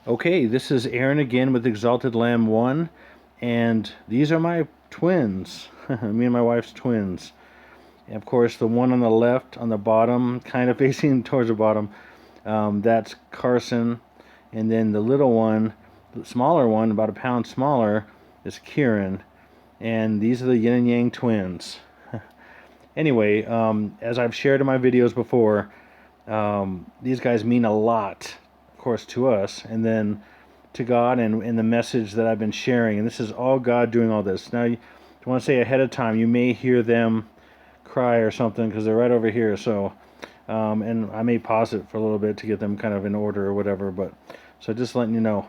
Okay, this is Aaron again with Exalted Lamb 1, and these are my twins. Me and my wife's twins. And of course, the one on the left, on the bottom, kind of facing towards the bottom, that's Carson. And then the little one, the smaller one, about a pound smaller, is Kieran. And these are the yin and yang twins. Anyway, as I've shared in my videos before, these guys mean a lot, of course, to us, and then to God and the message that I've been sharing. And this is all God doing all this. Now, I want to say ahead of time, you may hear them cry or something because they're right over here. So, and I may pause it for a little bit to get them kind of in order or whatever. But so just letting you know.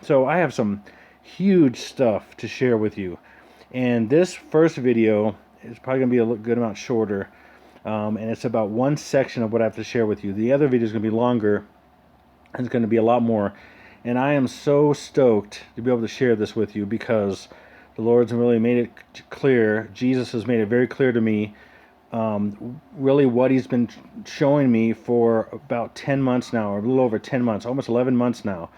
So I have some huge stuff to share with you, and this first video is probably going to be a good amount shorter. And it's about one section of what I have to share with you. The other video is going to be longer, and it's going to be a lot more. And I am so stoked to be able to share this with you because the Lord's really made it clear. Jesus has made it very clear to me, really what He's been showing me for about 10 months now, or a little over 10 months, almost 11 months now.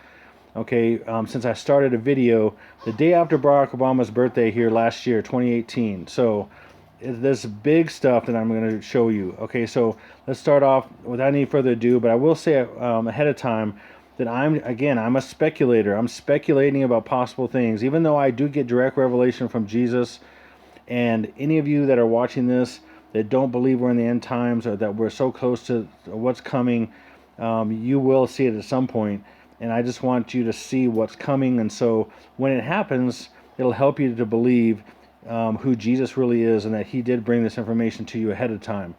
Okay, since I started a video the day after Barack Obama's birthday here last year, 2018. So there's big stuff that I'm going to show you. Okay, so let's start off without any further ado, but I will say ahead of time that I'm a speculator. I'm speculating about possible things, even though I do get direct revelation from Jesus. And any of you that are watching this that don't believe we're in the end times or that we're so close to what's coming, you will see it at some point. And I just want you to see what's coming. And so when it happens, it'll help you to believe who Jesus really is and that He did bring this information to you ahead of time.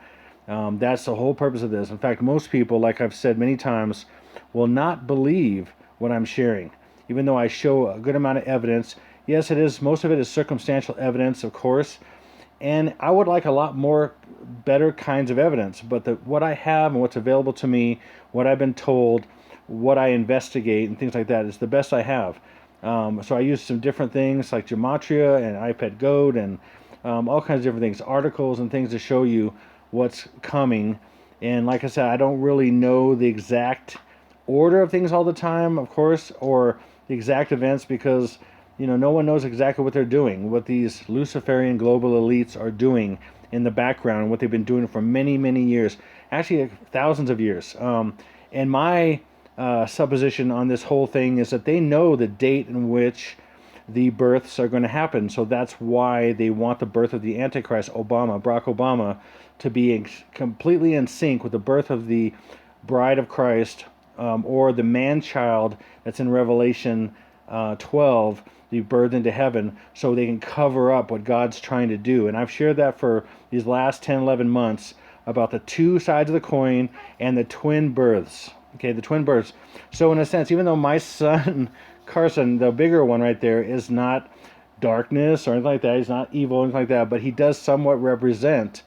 That's the whole purpose of this. In fact, most people, like I've said many times, will not believe what I'm sharing, even though I show a good amount of evidence. Yes, it is. Most of it is circumstantial evidence, of course, and I would like a lot more better kinds of evidence. But what I have and what's available to me, what I've been told, what I investigate, and things like that is the best I have. So I use some different things like Gematria and iPad Goat and all kinds of different things, articles and things to show you what's coming. And like I said, I don't really know the exact order of things all the time, of course, or the exact events because, no one knows exactly what they're doing, what these Luciferian global elites are doing in the background, what they've been doing for many, many years, actually thousands of years. And my supposition on this whole thing is that they know the date in which the births are going to happen. So that's why they want the birth of the Antichrist, Barack Obama, to be completely in sync with the birth of the bride of Christ, or the man-child that's in Revelation 12, the birth into heaven, so they can cover up what God's trying to do. And I've shared that for these last 10, 11 months about the two sides of the coin and the twin births. Okay, the twin births. So in a sense, even though my son, Carson, the bigger one right there, is not darkness or anything like that, he's not evil or anything like that, but he does somewhat represent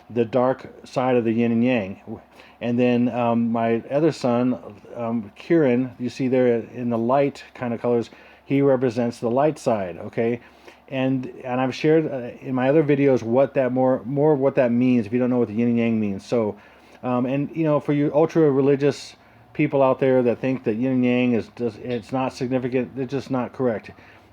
the dark side of the yin and yang. And then my other son, Kieran, you see there in the light kind of colors, he represents the light side, okay? And I've shared in my other videos what that more of what that means if you don't know what the yin and yang means. So, and for you ultra religious people out there that think that yin and yang it's not significant, it's just not correct.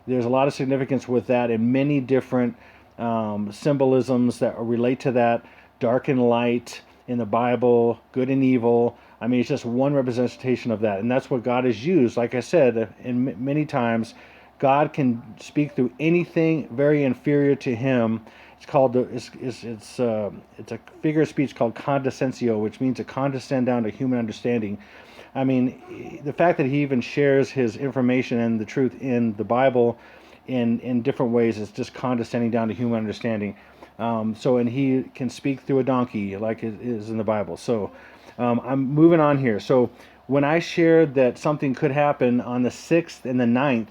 There's a lot of significance with that and many different symbolisms that relate to that. Dark and light in the Bible, good and evil. I mean, it's just one representation of that, and that's what God has used. Like I said, in many times, God can speak through anything very inferior to Him. It's called it's a figure of speech called condescensio, which means to condescend down to human understanding. I mean, the fact that He even shares His information and the truth in the Bible in different ways is just condescending down to human understanding. And He can speak through a donkey like it is in the Bible. So I'm moving on here. So when I shared that something could happen on the 6th and the 9th,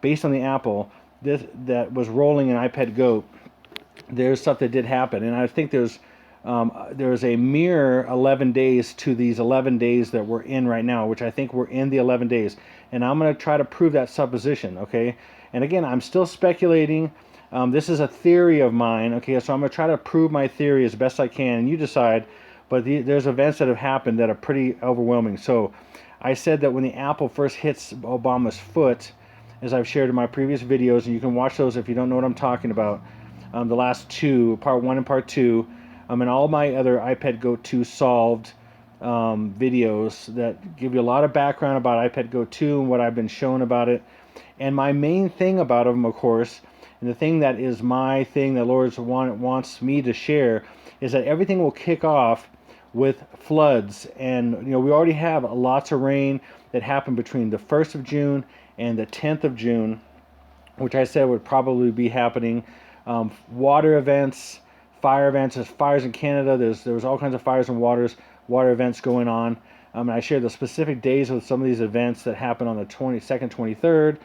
based on the apple that was rolling in iPad Goat, there's stuff that did happen. And I think there's a mere 11 days to these 11 days that we're in right now, which I think we're in the 11 days. And I'm going to try to prove that supposition, okay? And again, I'm still speculating. This is a theory of mine, okay? So I'm going to try to prove my theory as best I can, and you decide. But there's events that have happened that are pretty overwhelming. So I said that when the apple first hits Obama's foot, as I've shared in my previous videos, and you can watch those if you don't know what I'm talking about, the last two, part 1 and part 2, and all my other iPad Go 2 solved videos that give you a lot of background about iPad Go 2 and what I've been shown about it. And my main thing about them, of course, and the thing that is my thing that Lord wants me to share, is that everything will kick off with floods. And we already have lots of rain that happened between the 1st of June and the 10th of June, which I said would probably be happening. Water events, fire events. There's fires in Canada. There was all kinds of fires and water events going on. And I shared the specific days of some of these events that happened on the 22nd, 23rd,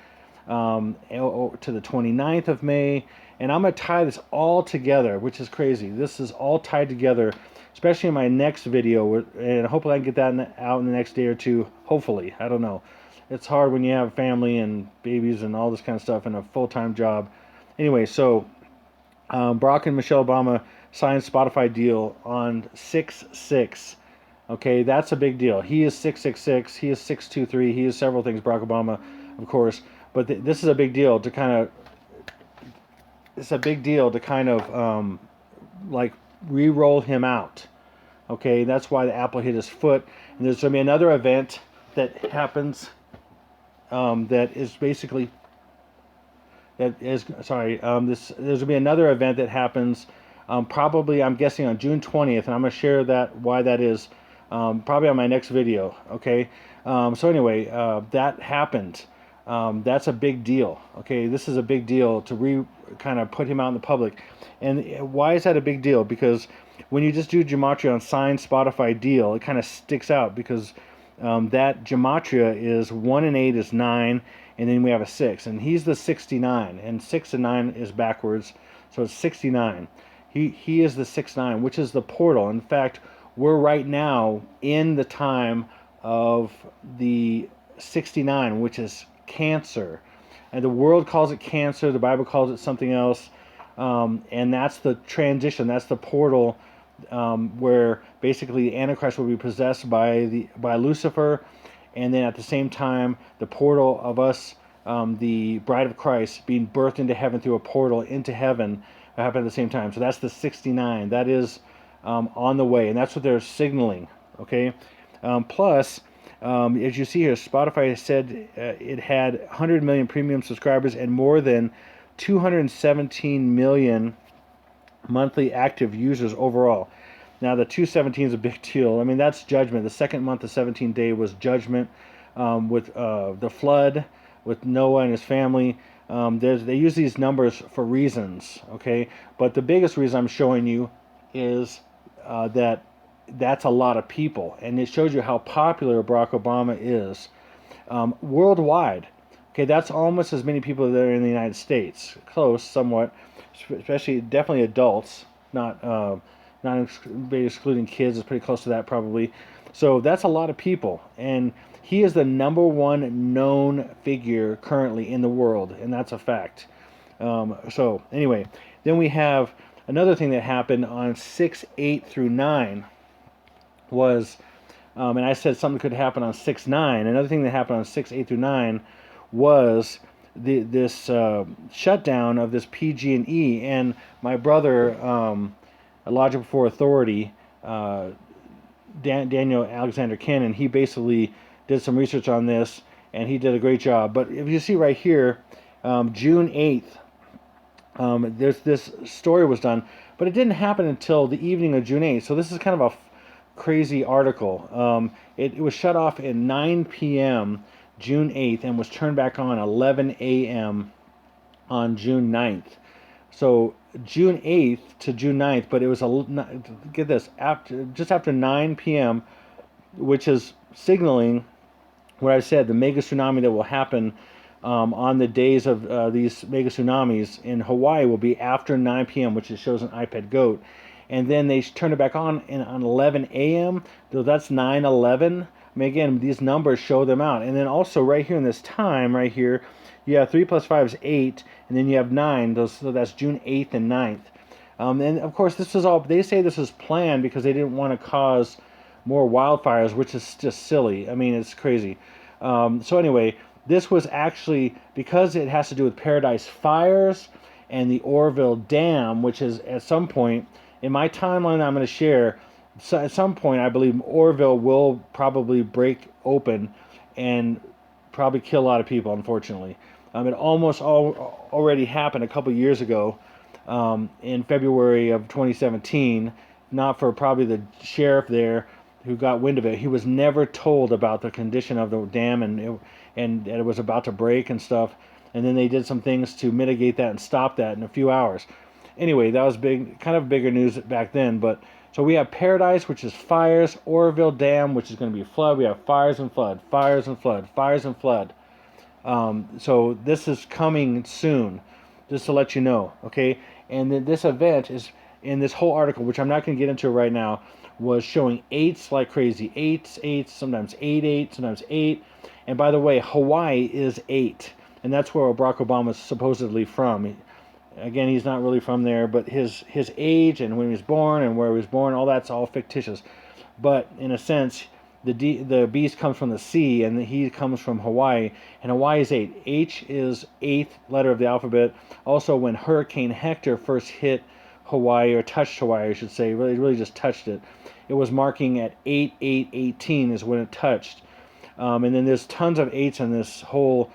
to the 29th of May. And I'm going to tie this all together, which is crazy. This is all tied together, especially in my next video. And hopefully I can get that out in the next day or two. Hopefully. I don't know. It's hard when you have family and babies and all this kind of stuff and a full-time job. Anyway, so Barack and Michelle Obama signed Spotify deal on 6/6. Okay, that's a big deal. He is 666. He is 623. He is several things. Barack Obama, of course, but this is a big deal to kind of. It's a big deal to kind of like re-roll him out. Okay, that's why the apple hit his foot. And there's going to be another event that happens. That is basically. There's going to be another event that happens. Probably, I'm guessing on June 20th, and I'm going to share why that is. Probably on my next video, okay? So anyway, that happened. That's a big deal, okay? This is a big deal to kind of put him out in the public. And why is that a big deal? Because when you just do Gematria on signed Spotify deal, it kind of sticks out because that Gematria is 1 and 8 is 9, and then we have a 6. And he's the 69, and 6 and 9 is backwards, so it's 69. He is the 6-9, which is the portal. In fact, we're right now in the time of the 69, which is Cancer. And the world calls it Cancer. The Bible calls it something else. And that's the transition. That's the portal where basically the Antichrist will be possessed by Lucifer. And then at the same time, the portal of us, the bride of Christ, being birthed into heaven through a portal into heaven, happen at the same time. So that's the 69. That is on the way, and that's what they're signaling. Okay. Plus, as you see here, Spotify said it had 100 million premium subscribers and more than 217 million monthly active users overall. Now, the 217 is a big deal. I mean, that's judgment. The second month, the 17th day, was judgment with the flood, with Noah and his family. They use these numbers for reasons, okay? But the biggest reason I'm showing you is that's a lot of people. And it shows you how popular Barack Obama is worldwide. Okay, that's almost as many people that are in the United States. Close, somewhat, especially definitely adults, not excluding kids. It's pretty close to that probably. So that's a lot of people. And he is the number one known figure currently in the world, and that's a fact. So anyway, then we have another thing that happened on 6/8 through 9 was, and I said something could happen on 6/9. Another thing that happened on 6/8 through 9 was this shutdown of this PG&E, and my brother, Logic Before Authority, Daniel Alexander Cannon, he basically did some research on this, and he did a great job. But if you see right here, June 8th, this story was done, but it didn't happen until the evening of June 8th. So this is kind of a crazy article. It was shut off at 9 p.m. June 8th and was turned back on 11 a.m. on June 9th. So June 8th to June 9th, but it was get this, just after 9 p.m., which is signaling what I said, the mega tsunami that will happen on the days of these mega tsunamis in Hawaii will be after 9 p.m., which it shows an iPad Goat. And then they turn it back on on 11 a.m., so that's 9/11. I mean, again, these numbers show them out. And then also right here in this time, right here, you have 3 plus 5 is 8, and then you have 9, so that's June 8th and 9th. And of course, this is all, they say this is planned because they didn't want to cause more wildfires, which is just silly. I mean, it's crazy. So anyway, this was actually, because it has to do with Paradise Fires and the Oroville Dam, which is at some point in my timeline I'm going to share. So at some point, I believe Oroville will probably break open and probably kill a lot of people, unfortunately. It almost already happened a couple years ago, in February of 2017, not for probably the sheriff there who got wind of it. He was never told about the condition of the dam and it was about to break and stuff. And then they did some things to mitigate that and stop that in a few hours. Anyway, that was kind of bigger news back then. But so we have Paradise, which is fires, Oroville Dam, which is going to be flood. We have fires and flood, fires and flood, fires and flood. So this is coming soon, just to let you know, okay? And then this event is, in this whole article, which I'm not going to get into right now, was showing eights like crazy. Eights, sometimes 8, sometimes 8. And by the way, Hawaii is 8. And that's where Barack Obama is supposedly from. Again, he's not really from there, but his age and when he was born and where he was born, all that's all fictitious. But in a sense, the beast comes from the sea, and he comes from Hawaii, and Hawaii is 8. H is 8th letter of the alphabet. Also, when Hurricane Hector first hit Hawaii, or touched Hawaii, I should say, really just touched it, it was marking at 8/8/18 is when it touched. And then there's tons of 8s in this whole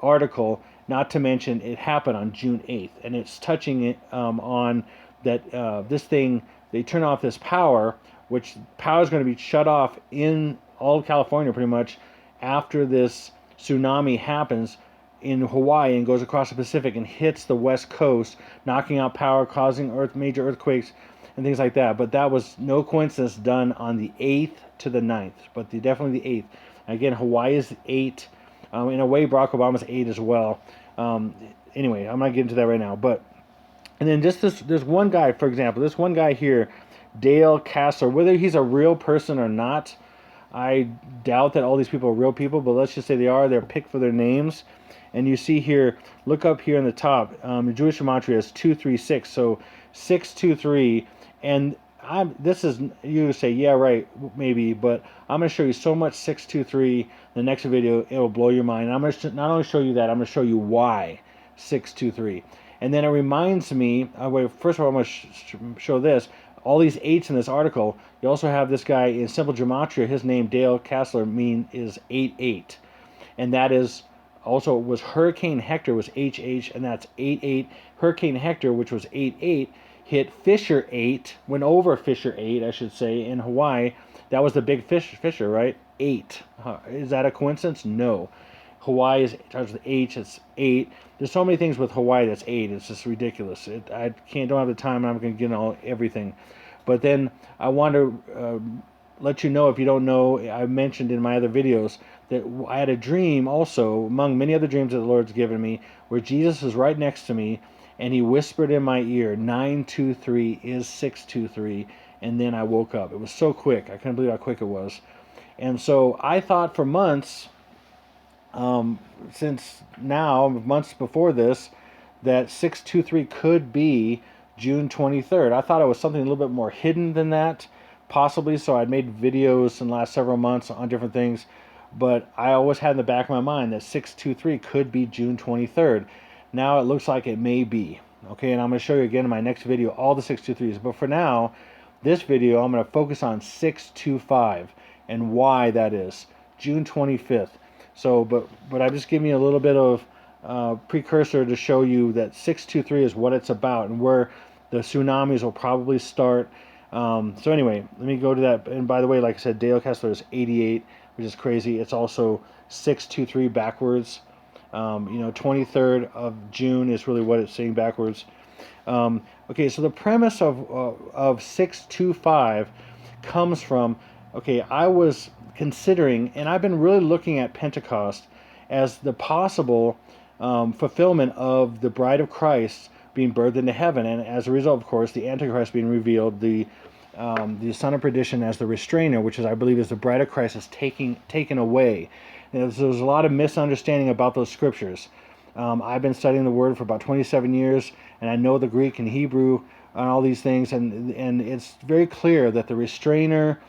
article, not to mention it happened on June 8th, and it's touching it on that this thing, they turn off this power, which power is going to be shut off in all of California pretty much after this tsunami happens in Hawaii and goes across the Pacific and hits the west coast, knocking out power, causing major earthquakes and things like that. But that was no coincidence, done on the 8th to the 9th, but definitely the 8th. Again, Hawaii is 8. In a way, Barack Obama's 8 as well. Anyway, I'm not getting into that right now. But and then just there's one guy, for example, this one guy here, Dale Castler. Whether he's a real person or not, I doubt that all these people are real people. But let's just say they are. They're picked for their names. And you see here, look up here on the top. The Jewish Gematria is 236, so 623. And this is, you say, yeah, right, maybe, but I'm going to show you so much 623 the next video, it will blow your mind. I'm going to not only show you that, I'm going to show you why 623. And then it reminds me, first of all, I'm going to show this. All these 8s in this article, you also have this guy in Simple Gematria, his name, Dale Castler, is 88. And that is also, was Hurricane Hector, was HH, and that's 88. Hurricane Hector, which was 88, hit Fisher 8, went over Fisher 8, I should say, in Hawaii. That was the big Fisher, right? 8. Is that a coincidence? No. Hawaii starts with H, it's 8. There's so many things with Hawaii that's 8. It's just ridiculous. I don't have the time, and I'm going to get everything. But then I want to let you know, if you don't know, I mentioned in my other videos that I had a dream also, among many other dreams that the Lord's given me, where Jesus is right next to me, and he whispered in my ear, 923 is 623, and then I woke up. It was so quick. I couldn't believe how quick it was. And so I thought for months, since now, months before this, that 623 could be June 23rd. I thought it was something a little bit more hidden than that, possibly, so I'd made videos in the last several months on different things, but I always had in the back of my mind that 623 could be June 23rd. Now it looks like it may be. Okay, and I'm going to show you again in my next video all the 623s. But for now, this video, I'm going to focus on 625 and why that is. June 25th. So, but I'm just giving you a little bit of precursor to show you that 623 is what it's about and where the tsunamis will probably start. So anyway, let me go to that. And by the way, like I said, Dale Kessler is 88, which is crazy. It's also 623 backwards. 23rd of June is really what it's saying backwards. Okay, so the premise of 625 comes from, okay, I was considering, and I've been really looking at Pentecost as the possible fulfillment of the bride of Christ being birthed into heaven, and as a result, of course, the Antichrist being revealed, the son of perdition as the restrainer, which is, I believe, is the bride of Christ is taken away. There's a lot of misunderstanding about those scriptures. I've been studying the Word for about 27 years, and I know the Greek and Hebrew on all these things, and it's very clear that the restrainer,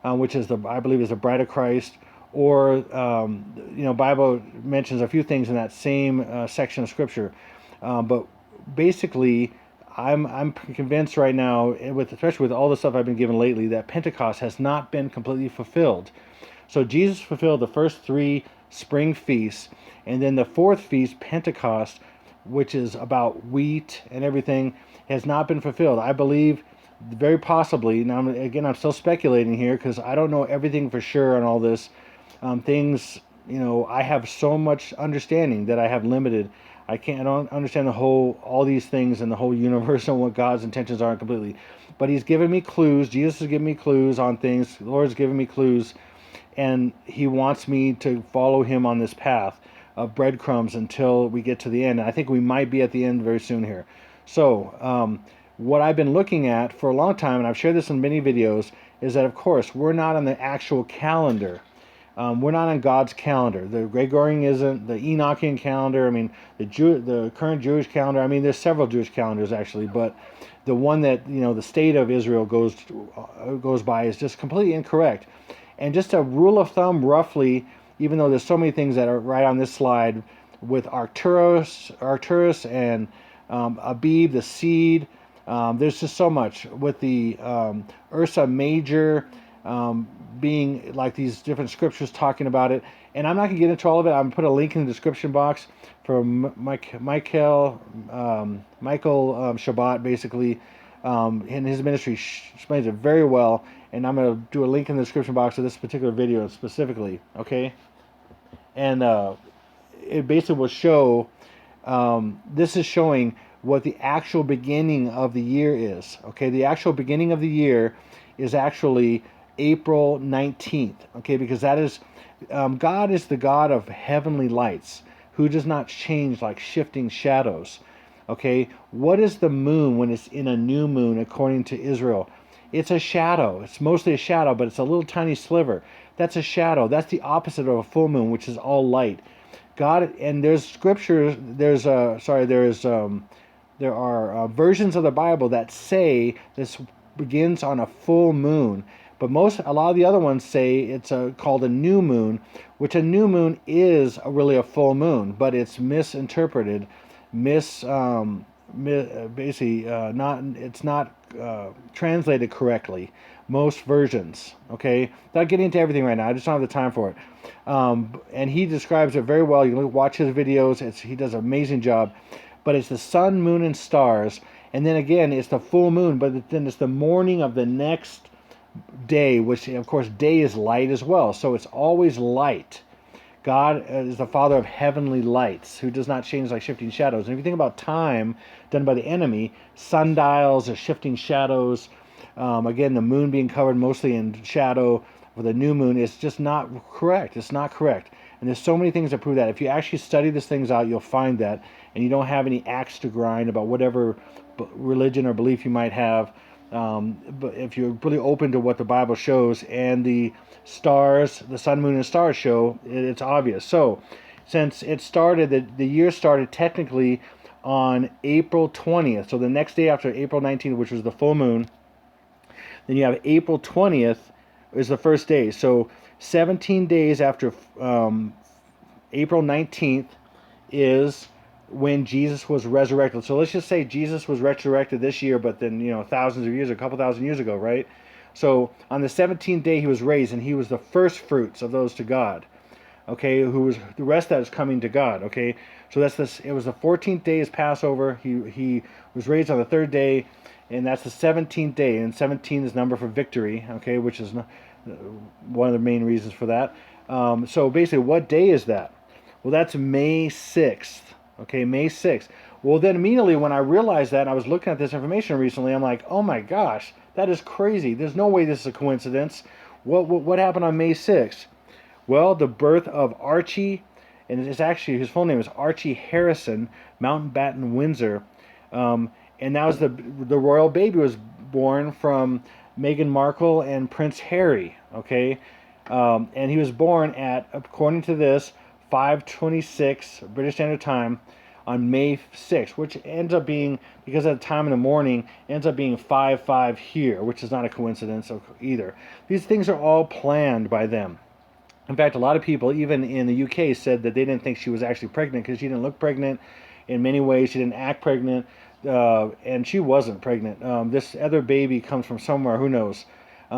which is I believe is the bride of Christ, or Bible mentions a few things in that same section of Scripture, but basically, I'm convinced right now, especially with all the stuff I've been given lately, that Pentecost has not been completely fulfilled. So Jesus fulfilled the first 3 spring feasts, and then the 4th feast, Pentecost, which is about wheat and everything, has not been fulfilled. I believe, very possibly, now I'm still speculating here because I don't know everything for sure on all this. Things, I have so much understanding that I have limited. I don't understand all these things and the whole universe and what God's intentions are completely. But He's given me clues. Jesus has given me clues on things. The Lord's given me clues. And He wants me to follow Him on this path of breadcrumbs until we get to the end. And I think we might be at the end very soon here. So, what I've been looking at for a long time, and I've shared this in many videos, is that, of course, we're not on the actual calendar. We're not on God's calendar. The Gregorian isn't. The Enochian calendar. I mean, the current Jewish calendar. I mean, there's several Jewish calendars actually, but the one that the state of Israel goes by is just completely incorrect. And just a rule of thumb, roughly, even though there's so many things that are right on this slide, with Arcturus and Abib, the seed. There's just so much with the Ursa Major. Being like these different scriptures talking about it, and I'm not going to get into all of it. I'm going to put a link in the description box for Mikal Shabbat, basically, in his ministry explains it very well, and I'm going to do a link in the description box of this particular video specifically, okay? And it basically will show, this is showing what the actual beginning of the year is, okay? The actual beginning of the year is actually April 19th, okay, because that is, God is the God of heavenly lights, who does not change like shifting shadows, okay? What is the moon when it's in a new moon, according to Israel? It's a shadow. It's mostly a shadow, but it's a little tiny sliver. That's a shadow. That's the opposite of a full moon, which is all light. God, and there's scriptures, there are versions of the Bible that say this begins on a full moon. But a lot of the other ones say it's called a new moon, which a new moon is really a full moon, but it's misinterpreted, basically it's not translated correctly. Most versions, okay. Not getting into everything right now. I just don't have the time for it. And he describes it very well. You can watch his videos. He does an amazing job. But it's the sun, moon, and stars, and then again it's the full moon. But then it's the morning of the next day, which of course day is light as well, so it's always light. God is the Father of heavenly lights, who does not change like shifting shadows. And if you think about time done by the enemy, sundials are shifting shadows. Again, the moon being covered mostly in shadow with a new moon is just not correct. It's not correct. And there's so many things that prove that. If you actually study these things out, you'll find that, and you don't have any axe to grind about whatever religion or belief you might have. But if you're really open to what the Bible shows, and the stars, the sun, moon, and stars show, it's obvious. So, since it started, the year started technically on April 20th. So the next day after April 19th, which was the full moon, then you have April 20th is the first day. So 17 days after April 19th is when Jesus was resurrected. So let's just say Jesus was resurrected this year, but then, thousands of years, a couple thousand years ago, right? So on the 17th day he was raised, and he was the first fruits of those to God. Okay, who was the rest that is coming to God. Okay, so that's this. It was the 14th day is Passover. He was raised on the 3rd day, and that's the 17th day. And 17 is number for victory. Okay, which is one of the main reasons for that. So basically, what day is that? Well, that's May 6th. Okay, May 6th. Well, then immediately when I realized that, and I was looking at this information recently, I'm like, oh my gosh, that is crazy. There's no way this is a coincidence. What happened on May 6th? Well, the birth of Archie, and it's actually, his full name is Archie Harrison, Mountbatten, Windsor. And that was the royal baby was born from Meghan Markle and Prince Harry. Okay, and he was born at, according to this, 5:26 British Standard Time on May 6th, which ends up being, because at the time in the morning, ends up being 5/5 here, which is not a coincidence either. These things are all planned by them. In fact, a lot of people, even in the UK, said that they didn't think she was actually pregnant because she didn't look pregnant in many ways. She didn't act pregnant, and she wasn't pregnant. This other baby comes from somewhere, who knows?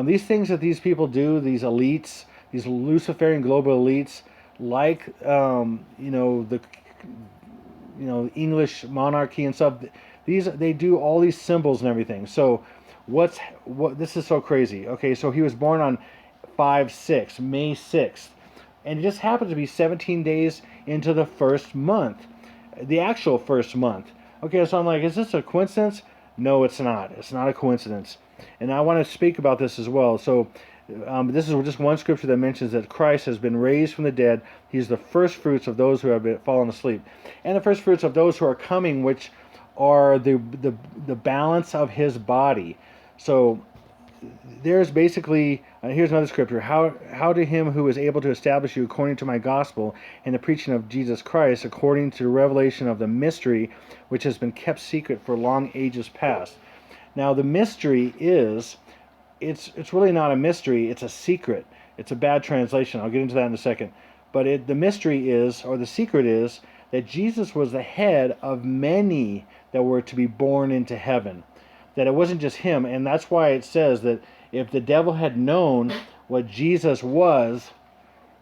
These things that these people do, these elites, these Luciferian global elites, like the English monarchy and stuff. They do all these symbols and everything. So what this is so crazy. Okay, so he was born on 5/6, May 6th, and it just happened to be 17 days into the first month, the actual first month. Okay, so I'm like, is this a coincidence? No, it's not. It's not a coincidence. And I want to speak about this as well. So this is just one scripture that mentions that Christ has been raised from the dead. He's the first fruits of those who have fallen asleep, and the first fruits of those who are coming, which are the balance of his body. So there's basically, here's another scripture. How to him who is able to establish you according to my gospel and the preaching of Jesus Christ, according to the revelation of the mystery which has been kept secret for long ages past. Now the mystery is, it's really not a mystery, it's a secret. It's a bad translation. I'll get into that in a second. But the mystery is, or the secret is, that Jesus was the head of many that were to be born into heaven. That it wasn't just him, and that's why it says that if the devil had known what Jesus was,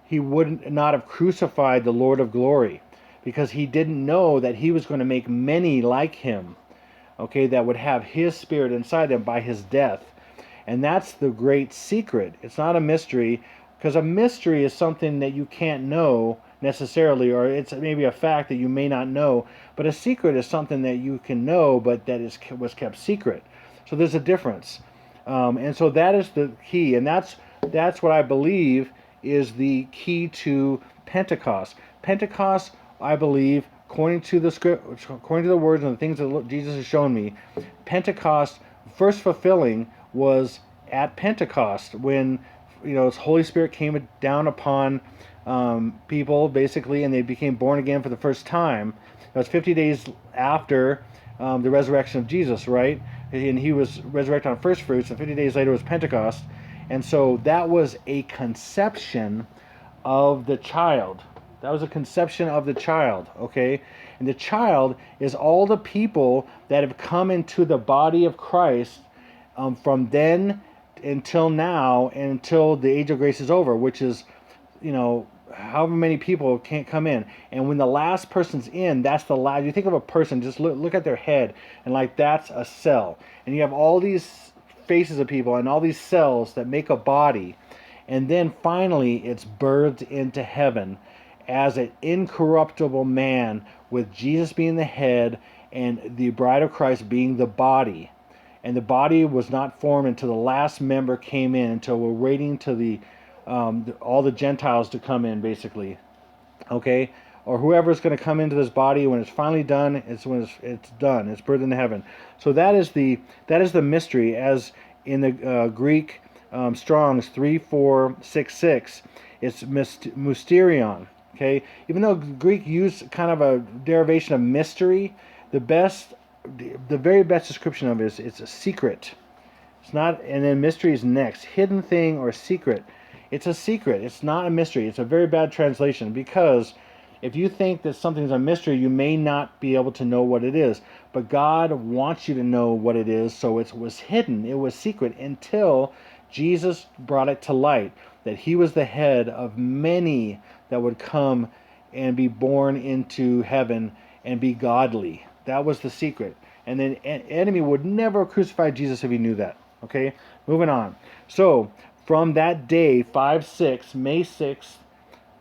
he would not have crucified the Lord of glory, because he didn't know that he was going to make many like him, okay, that would have his spirit inside them by his death. And that's the great secret. It's not a mystery, because a mystery is something that you can't know necessarily, or it's maybe a fact that you may not know. But a secret is something that you can know, but that was kept secret. So there's a difference, and so that is the key, and that's what I believe is the key to Pentecost. Pentecost, I believe, according to the script, according to the words and the things that Jesus has shown me, Pentecost first fulfilling was at Pentecost, when His Holy Spirit came down upon people, basically, and they became born again for the first time. That was 50 days after the resurrection of Jesus, right? And he was resurrected on Firstfruits, and 50 days later was Pentecost. And so that was a conception of the child. That was a conception of the child, okay? And the child is all the people that have come into the body of Christ from then until now, and until the age of grace is over, which is, however many people can't come in. And when the last person's in, that's the last. You think of a person, just look at their head, and like that's a cell. And you have all these faces of people and all these cells that make a body. And then finally it's birthed into heaven as an incorruptible man, with Jesus being the head and the bride of Christ being the body. And the body was not formed until the last member came in, until we're waiting to all the Gentiles to come in, basically, okay, or whoever's going to come into this body. When it's finally done, it's when it's done. It's birthed into heaven. So that is the mystery, as in the Greek Strong's 3466. It's mysterion. Okay, even though Greek used kind of a derivation of mystery, the very best description of it is it's a secret. It's not, and then mystery is next. Hidden thing or secret. It's a secret. It's not a mystery. It's a very bad translation, because if you think that something's a mystery, you may not be able to know what it is. But God wants you to know what it is, so it was hidden. It was secret until Jesus brought it to light, that he was the head of many that would come and be born into heaven and be godly. That was the secret. And then enemy would never crucify Jesus if he knew that. Okay, moving on. So from that day, 5/6, May 6th,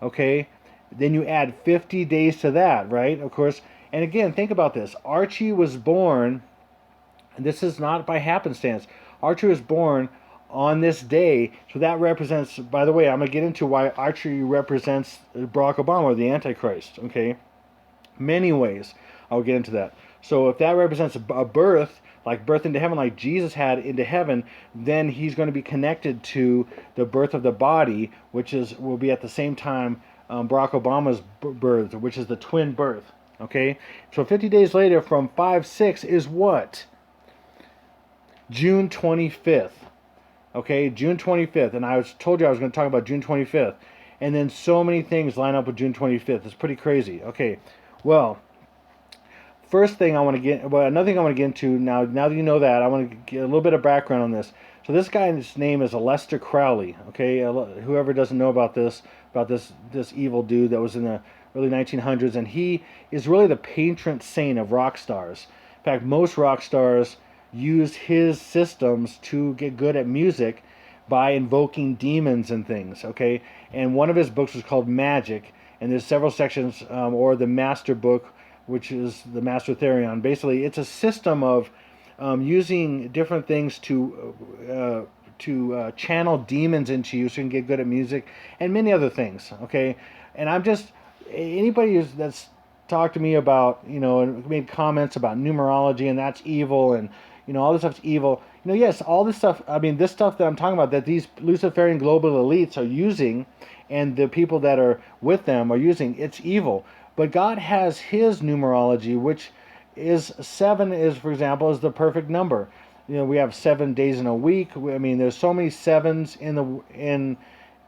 okay, then you add 50 days to that, right? Of course. And again, think about this. Archie was born, and this is not by happenstance. Archie was born on this day, so that represents, by the way, I'm going to get into why Archie represents Barack Obama, or the Antichrist, okay? Many ways. I'll get into that. So if that represents a birth, like birth into heaven, like Jesus had into heaven, then he's going to be connected to the birth of the body, which will be at the same time Barack Obama's birth, which is the twin birth. Okay, so 50 days later from 5-6 is what? June 25th. Okay, June 25th. And I told you I was going to talk about June 25th. And then so many things line up with June 25th. It's pretty crazy. Okay, well, first thing I want to get, well, another thing I want to get into now. Now that you know that, I want to get a little bit of background on this. So this guy's name is Aleister Crowley. Okay, whoever doesn't know about this evil dude that was in the early 1900s, and he is really the patron saint of rock stars. In fact, most rock stars use his systems to get good at music by invoking demons and things. Okay, and one of his books was called Magic, and there's several sections, or the Master Book, which is the Master Therion. Basically, it's a system of using different things to channel demons into you so you can get good at music and many other things. Okay, and I'm just anybody that's talked to me about, and made comments about numerology and that's evil, and all this stuff's evil. Yes, all this stuff. I mean, this stuff that I'm talking about that these Luciferian global elites are using, and the people that are with them are using, it's evil. But God has His numerology, which is 7 is, for example, is the perfect number. We have 7 days in a week. I mean, there's so many sevens in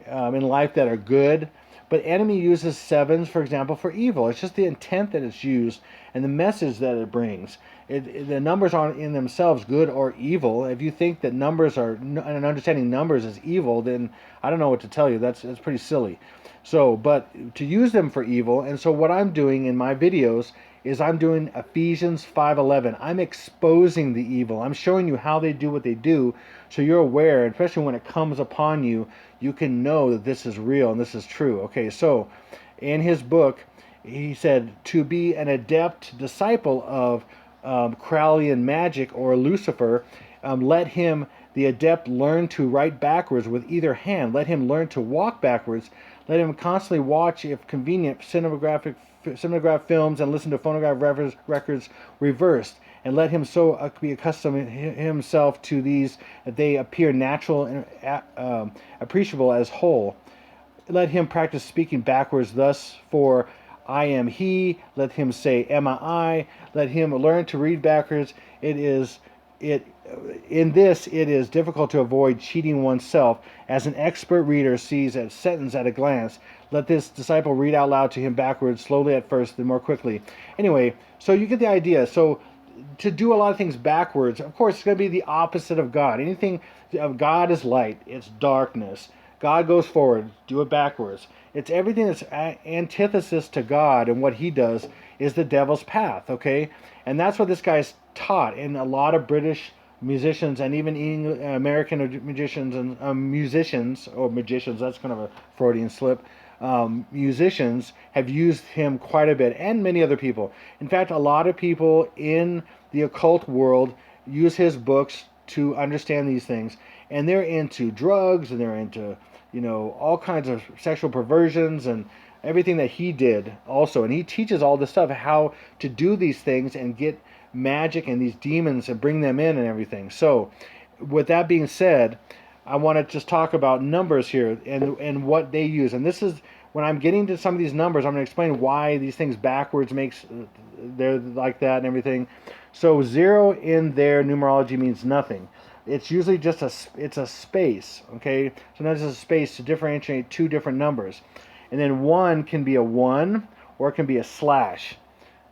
life that are good. But enemy uses 7s, for example, for evil. It's just the intent that it's used and the message that it brings. The numbers aren't in themselves good or evil. If you think that numbers are, and understanding numbers is evil, then I don't know what to tell you. That's pretty silly. So, but to use them for evil, and so what I'm doing in my videos is I'm doing Ephesians 5:11. I'm exposing the evil. I'm showing you how they do what they do, so you're aware, especially when it comes upon you, you can know that this is real and this is true. Okay, so in his book, he said to be an adept disciple of Crowleyan magic or Lucifer, let him, the adept, learn to write backwards with either hand. Let him learn to walk backwards. Let him constantly watch, if convenient, cinematograph films and listen to phonograph records reversed. And let him so be accustomed himself to these that they appear natural and appreciable as whole. Let him practice speaking backwards thus, for I am he. Let him say, am I? Let him learn to read backwards. In this, it is difficult to avoid cheating oneself, as an expert reader sees a sentence at a glance. Let this disciple read out loud to him backwards, slowly at first, then more quickly. Anyway, so you get the idea. So to do a lot of things backwards, of course, it's going to be the opposite of God. Anything of God is light, it's darkness. God goes forward, do it backwards. It's everything that's antithesis to God, and what he does is the devil's path, okay? And that's what this guy's taught in a lot of British musicians and even American magicians and musicians, that's kind of a Freudian slip. Musicians have used him quite a bit, and many other people. In fact, a lot of people in the occult world use his books to understand these things, and they're into drugs, and they're into all kinds of sexual perversions and everything that he did also. And he teaches all this stuff, how to do these things and get magic and these demons and bring them in and everything. So with that being said, I want to just talk about numbers here and what they use. And this is, when I'm getting to some of these numbers, I'm going to explain why these things backwards makes, they're like that and everything. So 0 in their numerology means nothing. It's usually just it's a space, okay? So now this is a space to differentiate two different numbers. And then 1 can be a 1 or it can be a slash,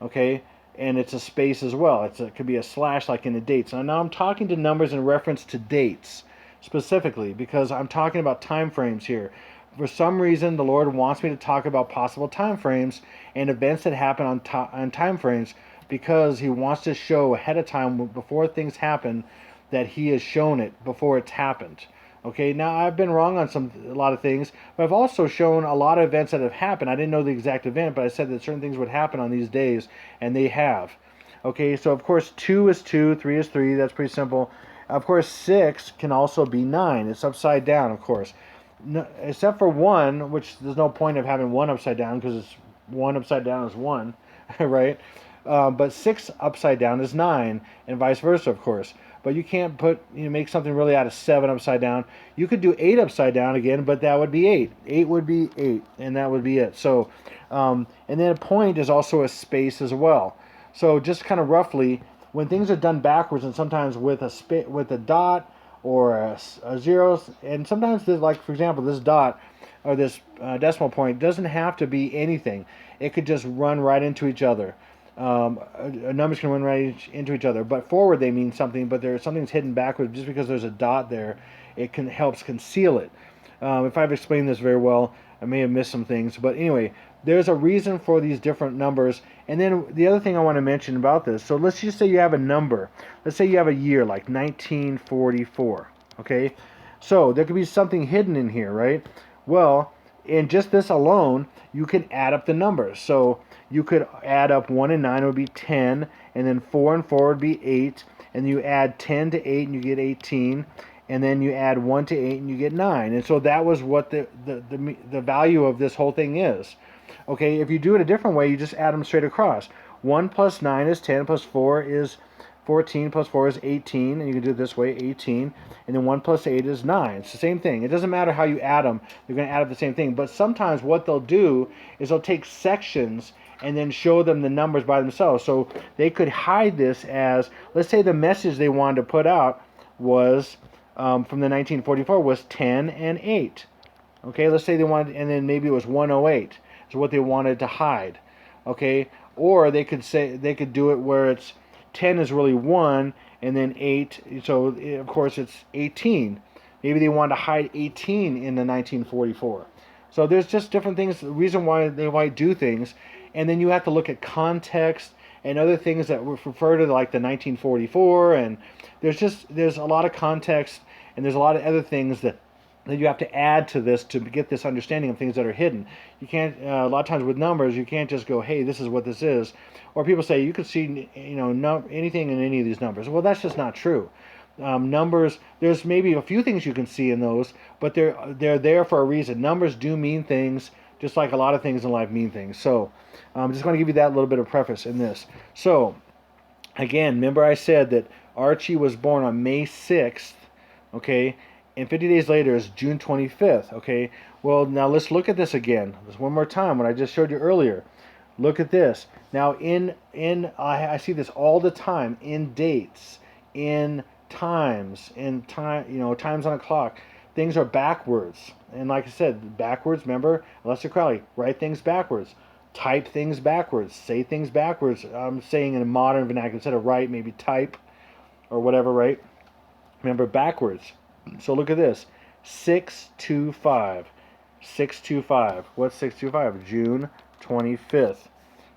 okay? And it's a space as well. It could be a slash like in the dates. Now I'm talking to numbers in reference to dates specifically, because I'm talking about time frames here. For some reason, the Lord wants me to talk about possible time frames and events that happen on time frames, because he wants to show ahead of time, before things happen, that he has shown it before it's happened. Okay, now I've been wrong on a lot of things, but I've also shown a lot of events that have happened. I didn't know the exact event, but I said that certain things would happen on these days, and they have. Okay, so of course 2 is 2, 3 is 3, that's pretty simple. Of course 6 can also be 9, it's upside down, of course. No, except for 1, which there's no point of having 1 upside down, because it's 1 upside down is 1, right? But 6 upside down is 9, and vice versa, of course. but you can't make something really out of 7 upside down. You could do 8 upside down again, but that would be 8. 8 would be 8, and that would be it. So, and then a point is also a space as well. So just kind of roughly, when things are done backwards, and sometimes with a dot or a zero, and sometimes this, like for example, this dot or this decimal point doesn't have to be anything. It could just run right into each other. Numbers can run right into each other, but forward they mean something, but something's hidden backwards. Just because there's a dot there, it helps conceal it. If I've explained this very well, I may have missed some things, but anyway, there's a reason for these different numbers. And then the other thing I want to mention about this, so let's just say you have a number. Let's say you have a year like 1944, okay? So there could be something hidden in here, right? Well, in just this alone, you can add up the numbers. So you could add up 1 and 9 would be 10, and then 4 and 4 would be 8, and you add 10 to 8 and you get 18, and then you add 1 to 8 and you get 9. And so that was what the value of this whole thing is. Okay, if you do it a different way, you just add them straight across. 1 plus 9 is 10, plus 4 is 14, plus 4 is 18, and you can do it this way, 18, and then 1 plus 8 is 9. It's the same thing. It doesn't matter how you add them, they're going to add up the same thing. But sometimes what they'll do is they'll take sections and then show them the numbers by themselves. So they could hide this as, let's say the message they wanted to put out was, from the 1944, was 10 and 8. Okay, let's say they wanted, and then maybe it was 108. Is what they wanted to hide. Okay, or they could do it where it's 10 is really 1, and then 8, so of course it's 18. Maybe they wanted to hide 18 in the 1944. So there's just different things, the reason why they might do things, and then you have to look at context and other things that refer to like the 1944, and there's a lot of context, and there's a lot of other things that you have to add to this to get this understanding of things that are hidden. You can't, a lot of times with numbers, you can't just go, hey, this is what this is. Or people say, you could see, anything in any of these numbers. Well, that's just not true. Numbers, there's maybe a few things you can see in those, but they're there for a reason. Numbers do mean things, just like a lot of things in life mean things. So I'm just going to give you that little bit of preface in this. So, again, remember I said that Archie was born on May 6th, okay, and 50 days later is June 25th, okay? Well, now let's look at this again. Just one more time, what I just showed you earlier. Look at this. Now, I see this all the time in dates, in times, times on a clock. Things are backwards. And like I said, backwards, remember, Aleister Crowley, write things backwards. Type things backwards. Say things backwards. I'm saying in a modern vernacular, instead of write, maybe type or whatever, right? Remember, backwards. So look at this, 625, 625. What's 625? June 25th,